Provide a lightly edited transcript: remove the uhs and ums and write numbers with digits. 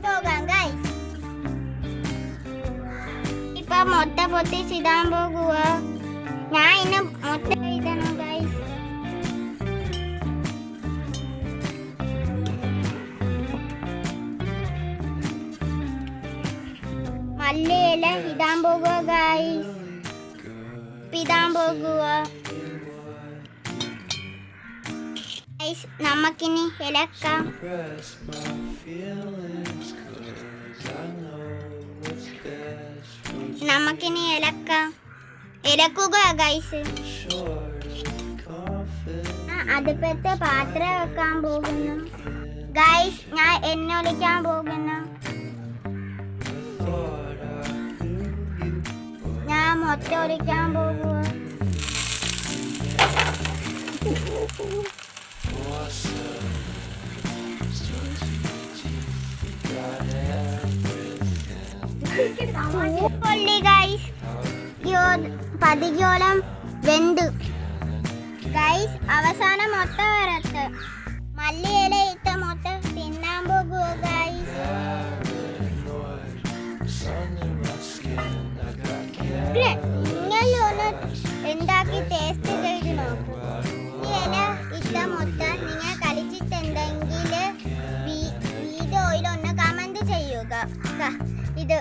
പോകാം ഗൈസ്. ഇപ്പൊ മുട്ട പൊട്ടിച്ചിടാൻ പോകുക. ഞാൻ ഇന്ന് മുട്ട ഇടണം ഗൈസ്. മല്ലിയില ഇടാൻ പോകുക ഗൈസ്. ഇടാൻ പോകുക ഗൈസ്. നമുക്കിനി ഇളക്കാം. നമുക്കിനി ഇളക്കുക ഗൈസ്. അടുപ്പത്ത് പാത്രം വെക്കാൻ പോകുന്നു ഗൈസ്. ഞാൻ എണ്ണ ഒഴിക്കാൻ പോകുന്നു. ഞാൻ മുട്ട ഒഴിക്കാൻ പോകുക. ഗൈസ് പതിയോളം വെന്തു ഗൈസ്. അവസാനം മുട്ട വരത്ത് മല്ലിയില ഇട്ട മുട്ട തിന്നാൻ പോകുക ഗൈസ്. നിങ്ങളൊന്ന് ഉണ്ടാക്കി ടേസ്റ്റ് ചെയ്ത് നോക്കുക. ഈ ഇല ഇട്ട മുട്ട നിങ്ങൾ കളിച്ചിട്ടുണ്ടെങ്കിൽ വീഡിയോയിൽ ഒന്ന് കമന്റ് ചെയ്യുക. ഇത്